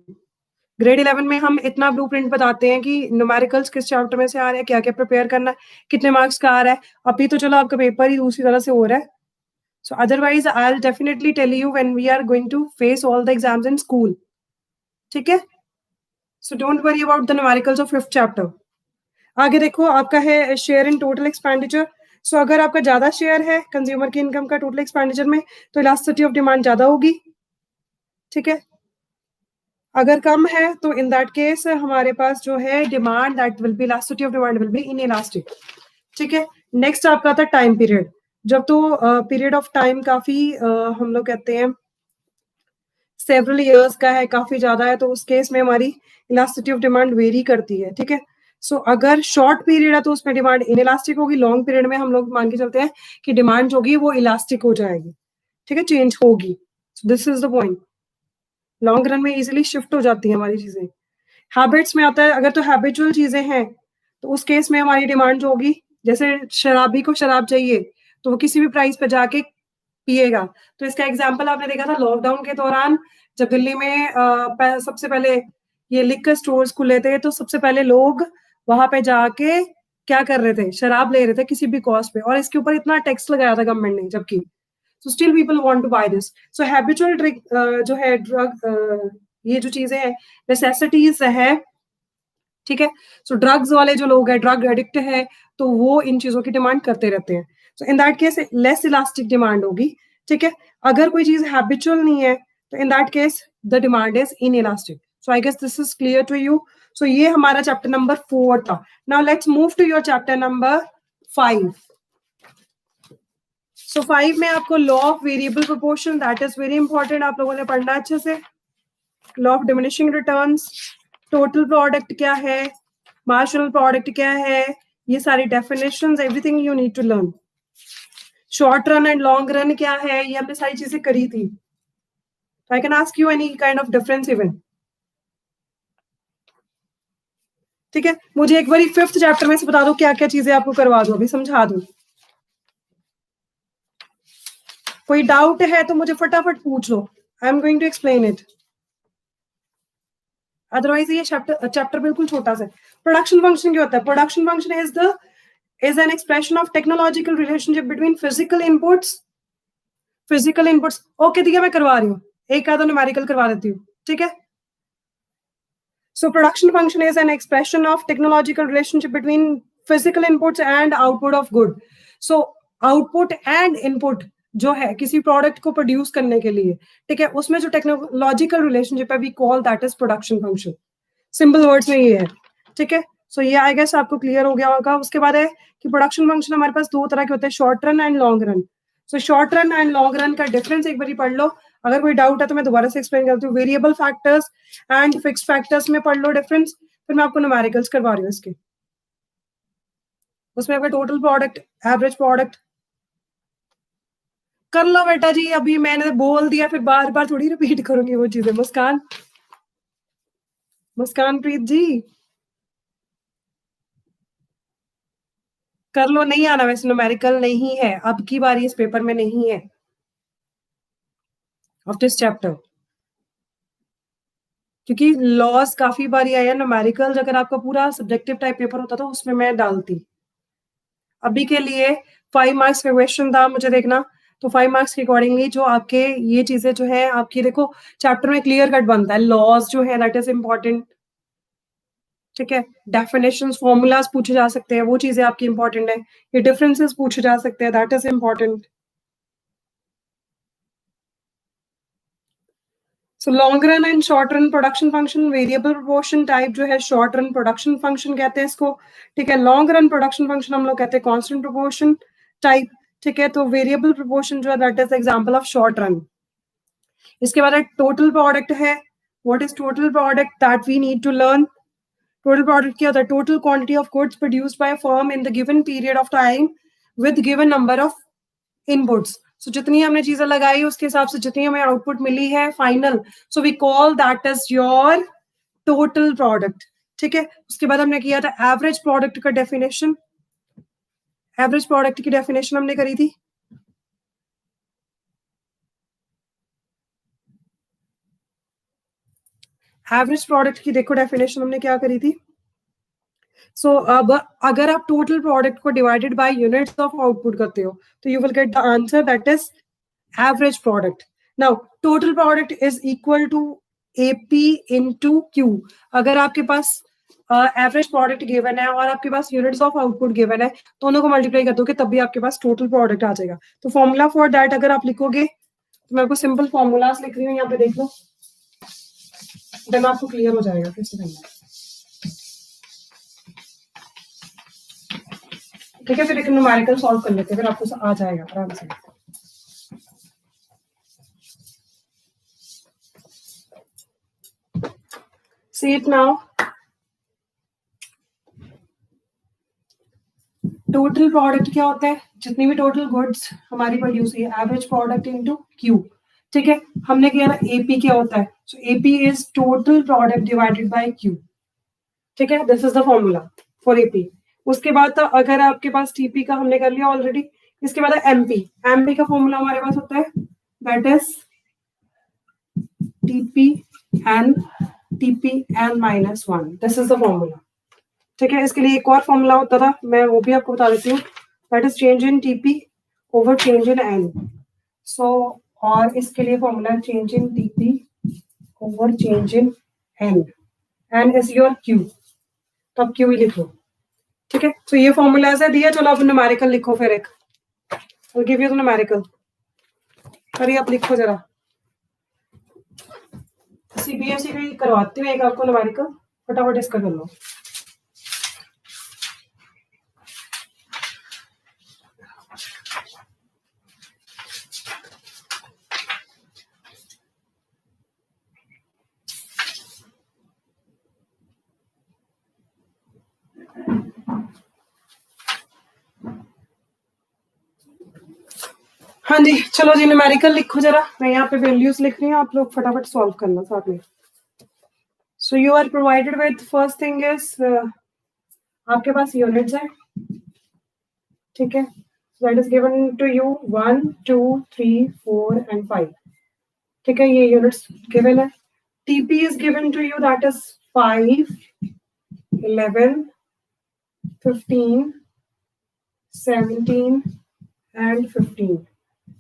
Grade 11 में हम इतना ब्लूप्रिंट बताते हैं कि न्यूमेरिकल्स किस चैप्टर में से आ रहे हैं, क्या क्या प्रिपेयर करना है, कितने मार्क्स का आ रहा है. अभी तो चलो आपका पेपर ही दूसरी तरह से हो रहा है. So otherwise I will definitely tell you when we are going to face all the exams in school. ठीक है. So don't worry about the numericals of 5th chapter. आगे देखो, आपका है share in total expenditure. So अगर आपका ज्यादा share है कंज्यूमर की इनकम का टोटल एक्सपेंडिचर में, तो इलास्टिसिटी ऑफ डिमांड ज्यादा होगी. ठीक है. अगर कम है तो इन दैट केस हमारे पास जो है demand that will B elasticity of demand will be in elastic. ठीक है. नेक्स्ट आपका आता है टाइम पीरियड. जब तो पीरियड ऑफ टाइम काफी हम लोग कहते हैं सेवरल ईयर्स का है, काफी ज्यादा है, तो उस केस में हमारी इलास्टिसिटी ऑफ डिमांड वेरी करती है. ठीक है. सो अगर शॉर्ट पीरियड है तो उसमें डिमांड इनइलास्टिक होगी. लॉन्ग पीरियड में हम लोग मान के चलते हैं कि डिमांड जो होगी वो इलास्टिक हो जाएगी. ठीक है. चेंज होगी. This is the point. Long run में इजीली शिफ्ट हो जाती है हमारी चीजें. हैबिट्स में आता है, अगर तो हैबिचुअल चीजें हैं तो उस केस में हमारी डिमांड जो होगी, जैसे शराबी को शराब चाहिए तो वो किसी भी प्राइस पे जाके पिएगा. तो इसका एग्जाम्पल आपने देखा था लॉकडाउन के दौरान, जब दिल्ली में सबसे पहले ये लिकर स्टोर्स खुले थे, तो सबसे पहले लोग वहां पे जाके क्या कर रहे थे, शराब ले रहे थे किसी भी कॉस्ट पे, और इसके ऊपर इतना टैक्स लगाया था गवर्नमेंट ने, जबकि so still people want to buy this. So habitual जो है ड्रग, ये जो चीजें हैं नेसेसिटीज है. ठीक है. सो ड्रग्स वाले जो लोग हैं, ड्रग एडिक्ट है, तो वो इन चीजों की डिमांड करते रहते हैं. So in that case less elastic demand होगी. ठीक है. अगर कोई चीज हैबिचुअल नहीं है तो in that case the demand is inelastic. So I guess this is clear to you. So ये हमारा चैप्टर नंबर 4 था. Now let's move to your chapter number 5. So 5 में आपको law of variable proportion, that is very important, आप लोगों ने पढ़ना अच्छे से. Law of diminishing returns, total product क्या है, मार्जिनल प्रोडक्ट क्या है, ये सारी definitions, everything you need to learn. Short run and long run क्या है, ये हमने सारी चीजें करी थी. I can ask you any kind of difference even. ठीक है, मुझे एक बार 5th चैप्टर में से बता दो क्या क्या चीजें आपको करवा दो, अभी समझा दूं। कोई डाउट है तो मुझे फटाफट पूछ लो, I am going to explain it. Otherwise ये चैप्टर बिल्कुल छोटा सा। प्रोडक्शन फंक्शन क्या होता है? Production function is an expression of technological relationship between physical inputs. Okay ठीक है, मैं करवा रही हूँ, एक आधा न्यूमेरिकल करवा देती हूँ, ठीक है। So production function is an expression of technological relationship between physical inputs and output of good. So output and input जो है किसी प्रोडक्ट को प्रोड्यूस करने के लिए, ठीक है, उसमें जो टेक्नोलॉजिकल रिलेशनशिप है we call that is production function. Simple words में ये है, ठीक है। सो ये आई गेस आपको क्लियर हो गया होगा। उसके बाद है कि प्रोडक्शन फंक्शन हमारे पास दो तरह के होते हैं, short run and long run. So short run and long run का डिफरेंस एक बार पढ़ लो, अगर कोई डाउट है तो मैं दोबारा से एक्सप्लेन करती हूँ। Variable factors and fixed factors में पढ़ लो डिफरेंस, फिर मैं आपको न्यूमेरिकल्स करवा रही हूँ इसके। उसमें आपका टोटल प्रोडक्ट, एवरेज प्रोडक्ट कर लो बेटा जी, अभी मैंने बोल दिया फिर बार बार थोड़ी रिपीट करूंगी वो चीजें। मुस्कान प्रीत जी कर लो, नहीं आना वैसे, न्यूमेरिकल नहीं है अब की बारी, इस पेपर में नहीं है ऑफ दिस चैप्टर, क्योंकि लॉस काफी बारी आया। न्यूमेरिकल अगर आपका पूरा सब्जेक्टिव टाइप पेपर होता तो उसमें मैं डालती। अभी के लिए 5 मार्क्स का क्वेश्चन था, मुझे देखना तो 5 मार्क्स के अकॉर्डिंगली जो आपके ये चीजें जो है आपकी, देखो चैप्टर में क्लियर कट बनता है, लॉस जो है दैट इज इम्पोर्टेंट, ठीक है। डेफिनेशंस, फॉर्मूलाज पूछे जा सकते हैं, वो चीजें आपकी इंपॉर्टेंट है। ये डिफरेंसेस पूछे जा सकते हैं, that is important. So long run and short run production function, variable proportion type जो है शॉर्ट रन प्रोडक्शन फंक्शन कहते हैं इसको, ठीक है। लॉन्ग रन प्रोडक्शन फंक्शन हम लोग कहते हैं कांस्टेंट प्रोपोर्शन टाइप, ठीक है। तो वेरिएबल प्रोपोर्शन जो है that is example of short run. इसके बाद टोटल प्रोडक्ट है। What is total product that we need to learn. Total product क्या होता है? Total quantity of goods produced by a firm in the given period of time with given number of inputs. So जितनी हमने चीजें लगाई उसके हिसाब से जितनी हमें आउटपुट मिली है final, so we call that is your total product, ठीक है। उसके बाद हमने किया था एवरेज प्रोडक्ट का डेफिनेशन। एवरेज प्रोडक्ट की डेफिनेशन हमने करी थी, एवरेज प्रोडक्ट की देखो डेफिनेशन हमने क्या करी थी। सो अब अगर आप टोटल प्रोडक्ट को divided by units of output करते हो तो you will get the answer that is average product. Now total product is equal to AP into Q. अगर आपके पास एवरेज प्रोडक्ट गिवन है और आपके पास यूनिट्स ऑफ आउटपुट गिवन है, दोनों को मल्टीप्लाई कर दोगे तब भी आपके पास टोटल प्रोडक्ट आ जाएगा। तो फॉर्मूला फॉर दैट अगर आप लिखोगे तो मैं आपको सिंपल फॉर्मूलाज लिख रही हूँ, यहाँ पे देख लो, देन आपको क्लियर हो जाएगा कैसे करना है, ठीक है। फिर एक न्यूमेरिकल सॉल्व कर लेते हैं, फिर आपको आ जाएगा आराम से। See it now. Total product क्या होता है? जितनी भी टोटल गुड्स हमारी प्रोड्यूस हुई है, एवरेज प्रोडक्ट इनटू क्यू, ठीक है। हमने किया ना एपी क्या होता है, so AP is total product divided by Q, ठीक है। This is the formula for AP. उसके बाद तो अगर आपके पास टीपी का हमने कर लिया ऑलरेडी, इसके बाद एमपी। एमपी का फॉर्मूला हमारे पास होता है that is TP N minus 1, this is the formula, ठीक है। इसके लिए एक और फॉर्मूला होता था, मैं वो भी आपको बता देती हूँ, that is change in TP over change in N. So और इसके लिए formula change in TP over change in N, N is your Q, तो आप क्यू ही लिख लो, ठीक है। तो ये फॉर्मूला ऐसे दिया। चलो अब न्यूमेरिकल लिखो, फिर एक गिव यू द न्यूमेरिकल। अरे आप लिखो जरा, सीबीएसई का करवाती हूँ एक आपको न्यूमेरिकल, फटाफट इसका कर लो। हाँ जी, चलो जी न्यूमेरिकल लिखो जरा, मैं यहाँ पे वैल्यूज लिख रही हूँ, आप लोग फटाफट सॉल्व करना साथ में। So you are provided with first thing is आपके पास यूनिट्स है, ठीक है, that is given to you 1 2 3 4 and 5, ठीक है, ये यूनिट्स गिवन है. TP is given to you, that is 5 11 15 17 and 15.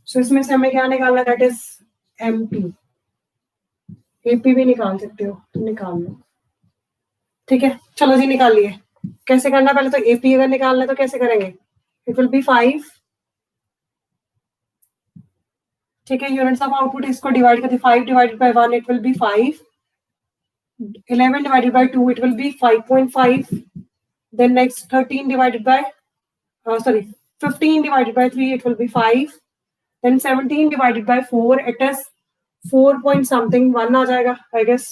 So इसमें से हमें क्या निकालना, दैट इज एमपी. एपी भी निकाल सकते हो तो निकाल लो, ठीक है. चलो जी निकालिए. कैसे करना, पहले तो एपी अगर निकालना है तो कैसे करेंगे, इट विल बी 5, ठीक है, यूनिट्स ऑफ आउटपुट इसको डिवाइड करते 5 divided by 1 it will be 5, 11 divided by 2 it will be 5.5, then next 13 divided by 15 divided by 3 it will be 5, then 17 divided by 4 it is 4 point something 1 आ जाएगा I guess.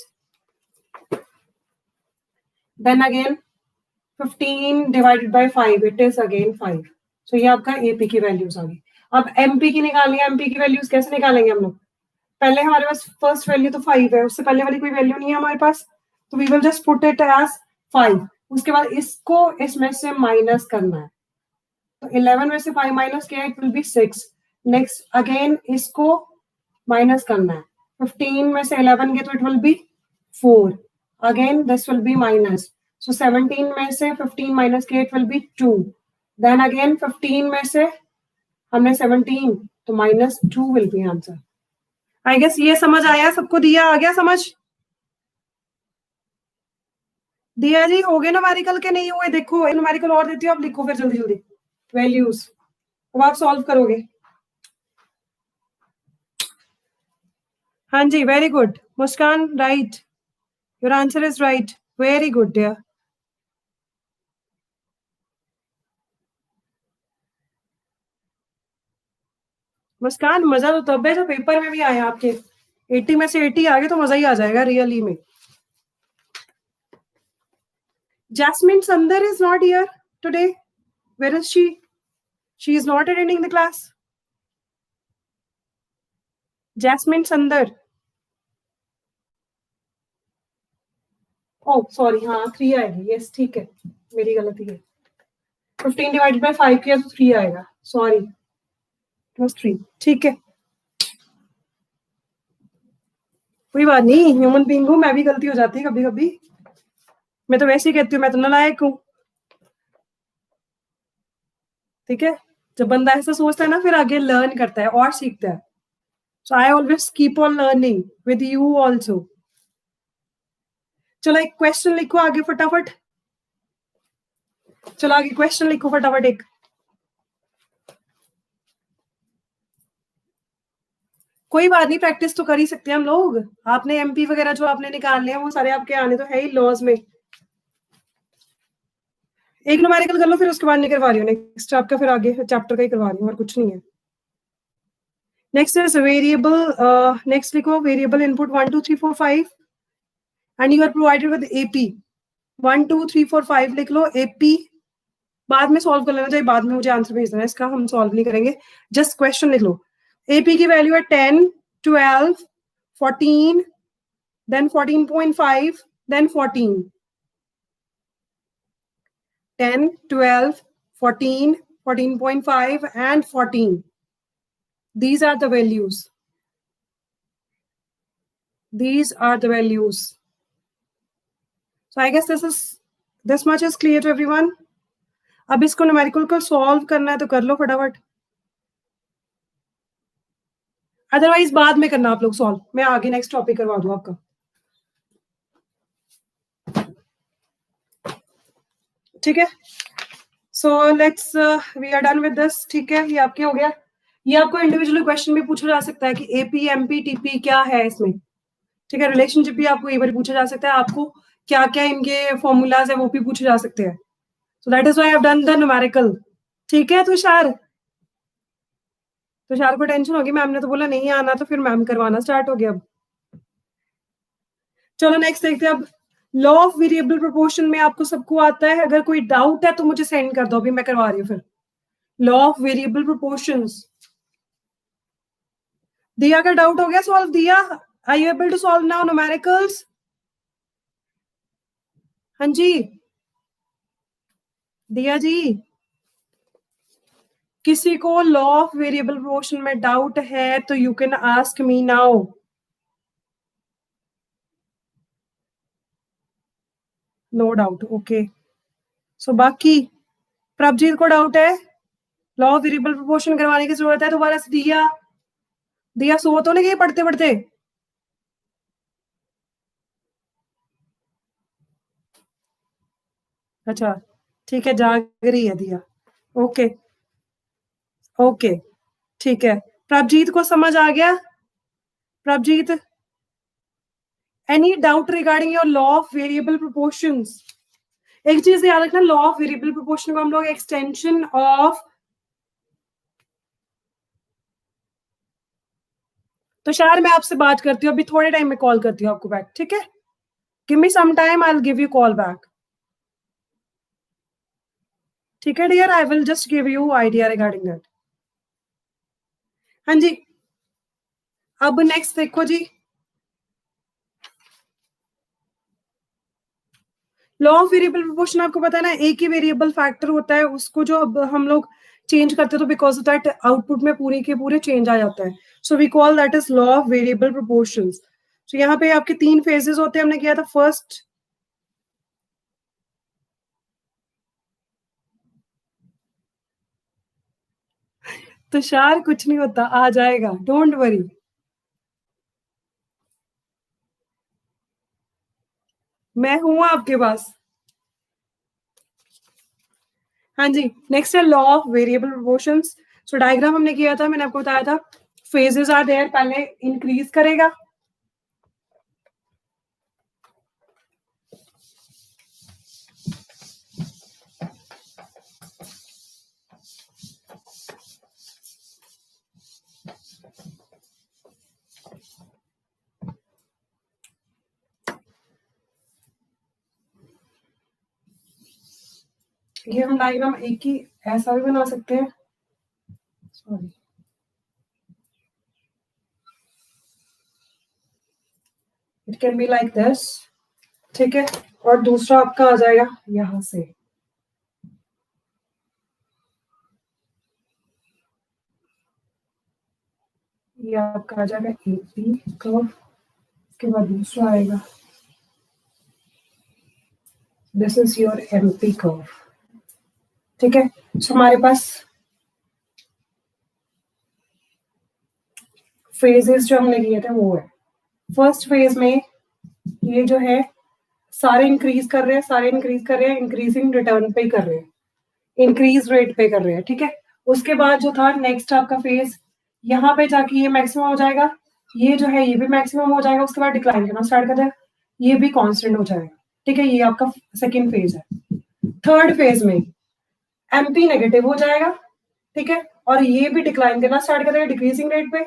Then again 15 divided by 5 it is again 5. So ये आपका AP की values आ गई. अब MP की निकालनी है. MP की वैल्यूज कैसे निकालेंगे हम लोग, पहले हमारे पास फर्स्ट वैल्यू तो 5 है, उससे पहले वाली कोई वैल्यू नहीं है हमारे पास, तो we will just put it as 5. उसके बाद इसको इसमें से माइनस करना है, तो 11 में से 5 माइनस किया it will be 6. Next again इसको माइनस करना है, 15 में से 11 गए तो it will be 4, again this will be minus. So 17 में से 15 माइनस किया it will be 2, then again 15 में से हमने 17 तो minus 2 will be answer. I guess ये समझ आया सबको, दिया आ गया समझ, दिया जी हो गए न्यूमेरिकल के नहीं हुए, देखो न्यूमेरिकल और देती हूँ, आप लिखो फिर जल्दी जल्दी वैल्यूज, अब आप सॉल्व करोगे. हाँ जी, very good Muskan, right, your answer is right, very good dear. Muskan मजा तो तब है जो पेपर में भी आए आपके, 80 में से 80 आ गए तो मजा ही आ जाएगा रियली में. Jasmine Sandar is not here today. Where is she? She is not attending the class. Jasmine Sandar. Oh, sorry. हाँ 3 आएगी. Yes, ठीक है. मेरी गलती है. 15 divided by 5 किया तो 3 आएगा. Sorry. It was 3. ठीक है. कोई बात नहीं, ह्यूमन बीइंग हूँ, मैं भी गलती हो जाती है कभी कभी. मैं तो वैसे ही कहती हूँ मैं तो नालायक हूँ, ठीक है. जब बंदा ऐसा सोचता है ना फिर आगे लर्न करता है और सीखता है. So I always keep on learning with you also. चलो एक क्वेश्चन लिखो आगे फटाफट, चलो आगे क्वेश्चन लिखो फटाफट एक. कोई बात नहीं, प्रैक्टिस तो कर ही सकते हैं हम लोग. आपने एमपी वगैरह जो आपने निकालने हैं वो सारे आपके आने तो है ही लॉज में. एक न्यूमेरिकल कर लो फिर उसके बाद नहीं करवा रही हूँ, नेक्स्ट आपका फिर आगे चैप्टर का ही करवा रही हूँ और कुछ नहीं है. नेक्स्ट इज वेरिएबल, नेक्स्ट लिखो variable input 1 2 3 4 5 and you are provided with AP 1 2 3 4 5 लिख लो. एपी बाद में सॉल्व कर लेना चाहिए, बाद में मुझे आंसर भेज देना, इसका हम सॉल्व नहीं करेंगे, जस्ट क्वेश्चन लिख लो. एपी की वैल्यू है 10 12 14 then 14.5 then 14. 10 12 14 14.5 and 14. These are the values. These are the values. So I guess this much is clear to everyone. अब इसको न्यूमेरिकल को सॉल्व करना है तो कर लो फटाफट, अदरवाइज बाद में करना आप लोग सॉल्व, मैं आगे नेक्स्ट टॉपिक करवा दूं आपका. ठीक है, so let's we are done with this. ठीक है, ये आपके हो गया. ये आपको इंडिविजुअल क्वेश्चन भी पूछा जा सकता है कि एपी एमपी टीपी क्या है इसमें, ठीक है. रिलेशनशिप भी आपको एक बार पूछा जा सकता है, आपको क्या क्या इनके फॉर्मूलाज है वो भी पूछे जा सकते हैं. सो that is why I have done the numerical. ठीक है तुषार, तुषार को टेंशन होगी, मैम ने तो बोला नहीं आना, तो फिर मैम करवाना स्टार्ट हो गया. अब चलो नेक्स्ट देखते हैं. अब लॉ ऑफ वेरिएबल प्रोपोर्शन में आपको सबको आता है, अगर कोई डाउट है तो मुझे सेंड कर दो, अभी मैं करवा रही हूँ. फिर लॉ ऑफ वेरिएबल प्रोपोर्शंस, दिया का डाउट हो गया solve. Diya are you able to solve now numericals? हाँ जी, दिया जी, किसी को लॉ ऑफ वेरिएबल प्रोपोर्शन में डाउट है तो you can ask me now. No doubt, okay. So बाकी प्रभजीत को डाउट है, लॉ ऑफ वेरिएबल प्रोपोर्शन करवाने की जरूरत है दोबारा से। दिया, दिया सो तो नहीं गई पढ़ते पढ़ते? अच्छा ठीक है, जाग रही है दिया। ओके ओके ठीक है। प्रभजीत को समझ आ गया? Prabhjeet, any doubt regarding your law of variable proportions? एक चीज याद रखना, लॉ ऑफ वेरिएबल प्रोपोर्शन को हम लोग एक्सटेंशन ऑफ, तो शायद मैं आपसे बात करती हूँ अभी थोड़े टाइम में, कॉल करती हूँ आपको बैक, ठीक है? Give me some time, I will give you call back. ठीक है dear, I will just give you idea regarding that. हाँ जी, अब नेक्स्ट देखो जी, लॉ ऑफ वेरिएबल प्रोपोर्शन आपको पता है ना, एक ही वेरिएबल फैक्टर होता है, उसको जो अब हम लोग चेंज करते हैं तो बिकॉज ऑफ दैट आउटपुट में पूरे के पूरे चेंज आ जाता है। So we call that is law of variable proportions. तो यहाँ पे आपके 3 फेजेस होते हैं, हमने किया था फर्स्ट, तुषार कुछ नहीं होता, आ जाएगा, डोंट वरी। मैं हूं आपके पास। हाँ जी, नेक्स्ट है law of variable proportions. So diagram हमने किया था, मैंने आपको बताया था, फेजेस आर देयर, पहले इंक्रीज करेगा, ये हम डायग्राम एक ही ऐसा भी बना सकते हैं, sorry, it can be like this, ठीक है? और दूसरा आपका आ जाएगा यहां से, ये आपका आ जाएगा एपी कर्व, उसके बाद दूसरा आएगा, this is your MP curve, ठीक है? सो हमारे पास फेजेस जो हमने लिए थे वो है, फर्स्ट फेज में ये जो है सारे इंक्रीज कर रहे हैं, सारे इंक्रीज कर रहे हैं, इंक्रीजिंग रिटर्न पे कर रहे हैं, इंक्रीज रेट पे कर रहे हैं, ठीक है? उसके बाद जो था नेक्स्ट आपका फेज, यहाँ पे जाके ये मैक्सिमम हो जाएगा, ये जो है ये भी मैक्सिमम हो जाएगा, उसके बाद डिक्लाइन करना स्टार्ट कर देगा, ये भी कांस्टेंट हो जाएगा, ठीक है? ये आपका सेकेंड फेज है। थर्ड फेज में एमपी नेगेटिव हो जाएगा, ठीक है? और ये भी डिक्लाइन करना स्टार्ट करेगा डिक्रीजिंग रेट पे,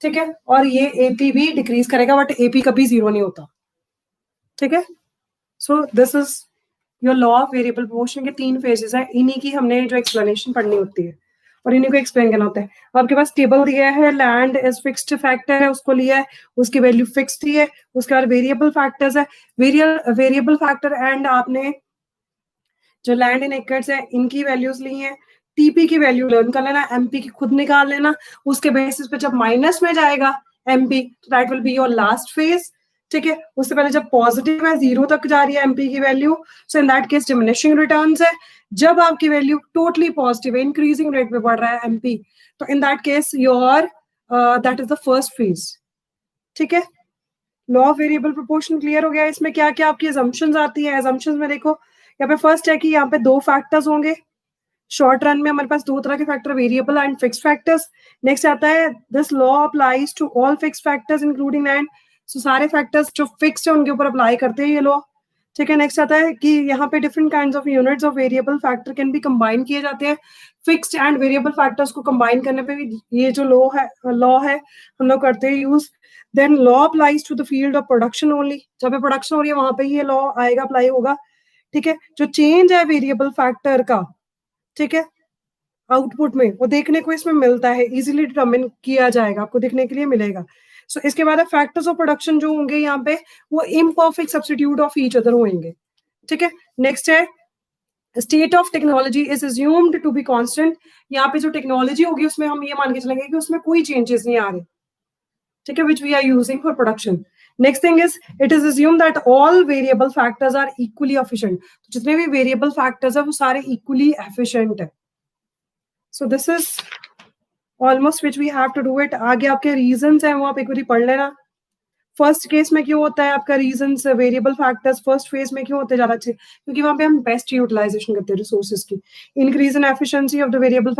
ठीक है? और ये एपी भी डिक्रीज करेगा, बट एपी कभी जीरो नहीं होता, ठीक है? So this is your law of variable proportion के 3 फेजेस है, इन्हीं की हमने जो एक्सप्लेनेशन पढ़नी होती है और इन्हीं को एक्सप्लेन करना होता है। आपके पास टेबल दिया है, लैंड इज फिक्स्ड फैक्टर है, उसको लिया है, उसकी वैल्यू फिक्स्ड ही है, उसके बाद वेरिएबल फैक्टर्स है, वेरिएबल फैक्टर एंड आपने जो लैंड इन एकर्स है इनकी वैल्यूज ली है, टीपी की वैल्यू लर्न कर लेना, एमपी की खुद निकाल लेना, उसके बेसिस पे जब माइनस में जाएगा एमपी तो that will be your last phase, ठीक है? उससे पहले जब पॉजिटिव है, 0 तक जा रही है एमपी की value, so in that case diminishing returns है। जब आपकी वैल्यू टोटली पॉजिटिव है, इंक्रीजिंग रेट पे बढ़ रहा है एमपी, तो in that case your that is the first phase, ठीक है? Law of variable proportion clear हो गया? इसमें क्या क्या आपकी assumptions आती है? assumptions में देखो, यहाँ पे फर्स्ट है कि यहाँ पे 2 फैक्टर्स होंगे, शॉर्ट रन में हमारे पास 2 तरह के factor, variable and fix factors. Next आता है this law applies to all fix factors including and, so सारे फैक्टर्स जो फिक्स्ड है उनके ऊपर अप्लाई करते हैं ये लॉ, ठीक है? नेक्स्ट आता है कि यहाँ पे different kinds of units of variable factor can be combine किए जाते हैं, फिक्स्ड एंड वेरिएबल फैक्टर्स को कंबाइन करने पे भी ये जो लॉ है हम लोग करते हैं use. Then law applies to the field of production only, जब प्रोडक्शन हो रही है वहां पे ये लॉ आएगा, अप्लाई होगा, ठीक है? जो चेंज है वेरिएबल फैक्टर का, ठीक है, आउटपुट में, वो देखने को इसमें मिलता है, इजीली डिटरमिन किया जाएगा, आपको देखने के लिए मिलेगा। सो इसके बाद फैक्टर्स ऑफ प्रोडक्शन जो होंगे यहाँ पे वो imperfect substitute of each other होंगे, ठीक है? नेक्स्ट है state of technology is assumed to be constant. यहाँ पे जो टेक्नोलॉजी होगी उसमें हम ये मान के चलेंगे कि उसमें कोई चेंजेस नहीं आ रहे, ठीक है, which we are using for production. Next thing is it is assumed that all variable factors are equally efficient. तो जितने भी variable factors है वो सारे equally efficient है. So this is almost which we have to do it. आगे आपके reasons हैं वो आप एक बार पढ़ लेना. फर्स्ट केस में क्यों होता है आपका reasons variable factors first phase में क्यों होते ज्यादा अच्छे, क्योंकि वहां पे हम बेस्ट यूटिलाइजेशन करते हैं रिसोर्सेज की. Increase in efficiency of the variable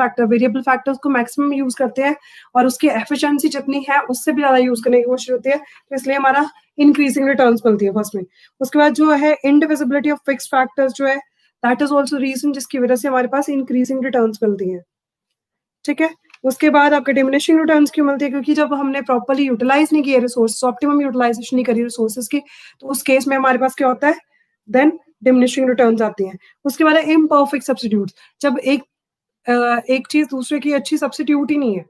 factors को मैक्सिमम यूज करते हैं और उसकी एफिशिएंसी जितनी है उससे भी ज्यादा यूज करने की कोशिश होती है, तो इसलिए हमारा इंक्रीजिंग रिटर्न्स मिलती है फर्स्ट में. उसके बाद जो है इनडिविजिबिलिटी ऑफ फिक्स्ड फैक्टर्स जो है दैट इज ऑल्सो रीजन जिसकी वजह से हमारे पास इंक्रीजिंग रिटर्न्स मिलती है, ठीक है. उसके बाद आपके डिमिनिशिंग रिटर्न्स क्यों मिलती है, क्योंकि जब हमने प्रॉपर्ली यूटिलाइज नहीं किए रिसोर्सेज, ऑप्टिमम यूटिलाइजेशन नहीं करी रिसोर्सेज की, तो उस केस में हमारे पास क्या होता है, देन डिमिनिशिंग रिटर्न्स आती हैं. उसके बाद इम्परफेक्ट सब्स्टिट्यूट्स, जब एक चीज दूसरे की अच्छी सब्स्टिट्यूट ही नहीं है.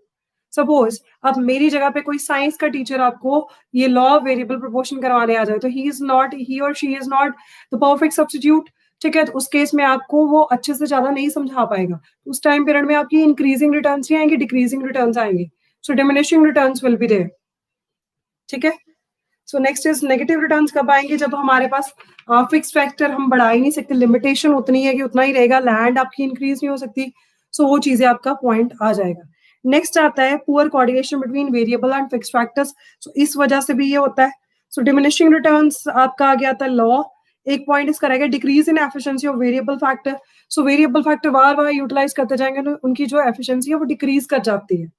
सपोज अब मेरी जगह पे कोई साइंस का टीचर आपको ये लॉ ऑफ वेरिएबल प्रोपोर्शन करवाने आ जाए, तो ही और she is not the perfect substitute, ठीक है. तो उस केस में आपको वो अच्छे से ज्यादा नहीं समझा पाएगा. उस टाइम पीरियड में आपकी इंक्रीजिंग रिटर्न्स ही आएंगे, डिक्रीजिंग रिटर्न्स आएंगे. So diminishing returns will be there, ठीक है. So next is negative returns कब आएंगे, जब हमारे पास फिक्स फैक्टर हम बढ़ा ही नहीं सकते, लिमिटेशन उतनी है कि उतना ही रहेगा, लैंड आपकी इंक्रीज नहीं हो सकती. सो वो चीजें आपका पॉइंट आ जाएगा. नेक्स्ट आता है poor coordination between variable and fixed factors. So इस वजह से भी ये होता है. सो डिमिनिशिंग रिटर्न्स आपका आ गया था लॉ. एक पॉइंट इसका रहेगा decrease in efficiency of variable factor. So variable factor बार बार यूटिलाइज करते जाएंगे तो उनकी जो एफिशिएंसी है वो डिक्रीज कर जाती है.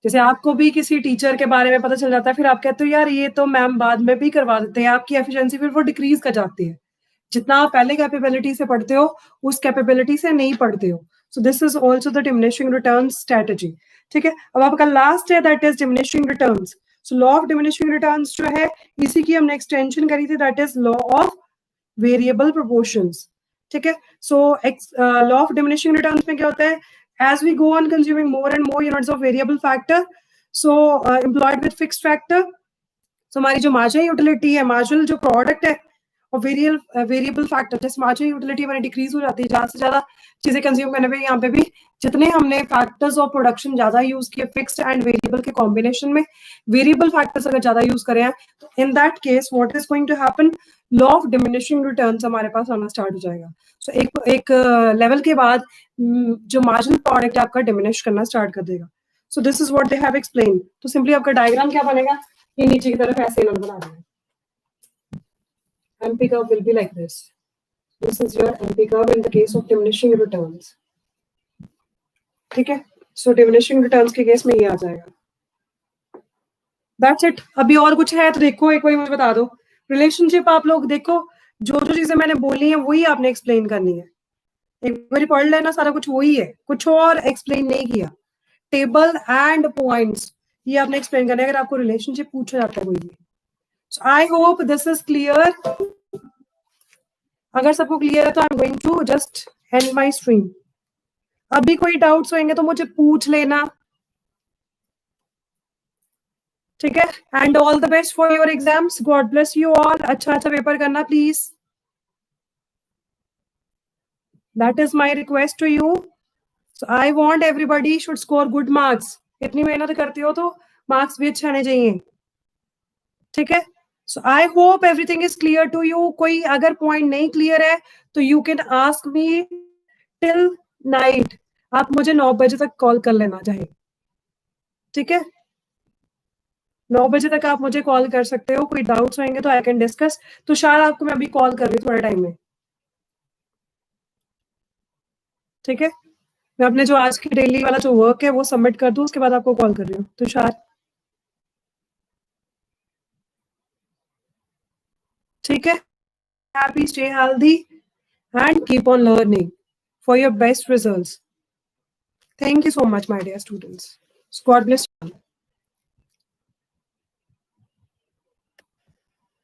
जैसे आपको भी किसी टीचर के बारे में पता चल जाता है, फिर आप कहते हो यार ये तो मैम बाद में भी करवा देते हैं, आपकी एफिशिएंसी फिर वो डिक्रीज कर जाती है. जितना आप पहले कैपेबिलिटी से पढ़ते हो उस कैपेबिलिटी से नहीं पढ़ते हो. सो this is also the diminishing return strategy, ठीक है. अब आपका लास्ट है that is diminishing returns. So law of diminishing returns जो है इसी की हमने एक्सटेंशन करी थी, that is law of variable proportions, ठीक है. So law of diminishing returns में क्या होता है, as we go on consuming more and more units of variable factor, so employed with fixed factor, so हमारी जो marginal utility है, marginal जो product है और वेरिएबल फैक्टर, जैसे मार्जिनल यूटिलिटी हमारी डिक्रीज हो जाती है ज्यादा से ज्यादा चीजें कंज्यूम करने पे. यहाँ पे भी जितने हमने फैक्टर्स ऑफ प्रोडक्शन ज्यादा यूज किए फिक्स्ड एंड वेरिएबल के कॉम्बिनेशन में, वेरिएबल फैक्टर्स अगर ज्यादा यूज करें हैं, तो in that case what is going to happen, law of diminishing returns हमारे पास आना स्टार्ट हो जाएगा. सो एक लेवल के बाद जो मार्जिनल प्रोडक्ट आपका डिमिनिश करना स्टार्ट कर देगा. सो this is what they have explain. तो सिंपली आपका डायग्राम क्या बनेगा, ये नीचे की तरफ ऐसे बना देंगे. MP curve will be like this. This is your MP curve in the case of diminishing returns. ठीक है. So diminishing returns के केस में ये आ जाएगा. That's it. अभी और कुछ है तो देखो, एक बार मुझे बता दो. रिलेशनशिप आप लोग देखो, जो जो चीजें मैंने बोली है वही आपने एक्सप्लेन करनी है. एक बार पढ़ लेना, सारा कुछ वही है, कुछ और एक्सप्लेन नहीं किया. टेबल एंड पॉइंट्स ये आपने एक्सप्लेन करना है अगर आपको रिलेशनशिप पूछा जाता है कोई भी. So I hope this is clear. अगर सबको क्लियर है तो I'm going to just end my stream. अभी कोई डाउट्स होंगे तो मुझे पूछ लेना, ठीक है. And all the best for your exams. God bless you all. अच्छा अच्छा पेपर करना please. That is my request to you. So I want everybody should score good marks. इतनी मेहनत करते हो तो मार्क्स भी अच्छे आने चाहिए, ठीक है. So I hope everything is clear to you. कोई अगर पॉइंट नहीं क्लियर है तो you can ask me till night. आप मुझे 9 बजे तक कॉल कर लेना चाहे, ठीक है. 9 बजे तक आप मुझे कॉल कर सकते हो. कोई डाउट्स होंगे तो आई कैन डिस्कस. तो शायद आपको मैं अभी कॉल कर रही हूँ थोड़े टाइम में, ठीक है. मैं अपने जो आज की डेली वाला जो वर्क है वो सबमिट कर दूं, उसके बाद आपको कॉल कर रही हूँ. तो शायद ठीक है. Happy, stay healthy and keep on learning for your best results. Thank you so much, my dear students. God bless you.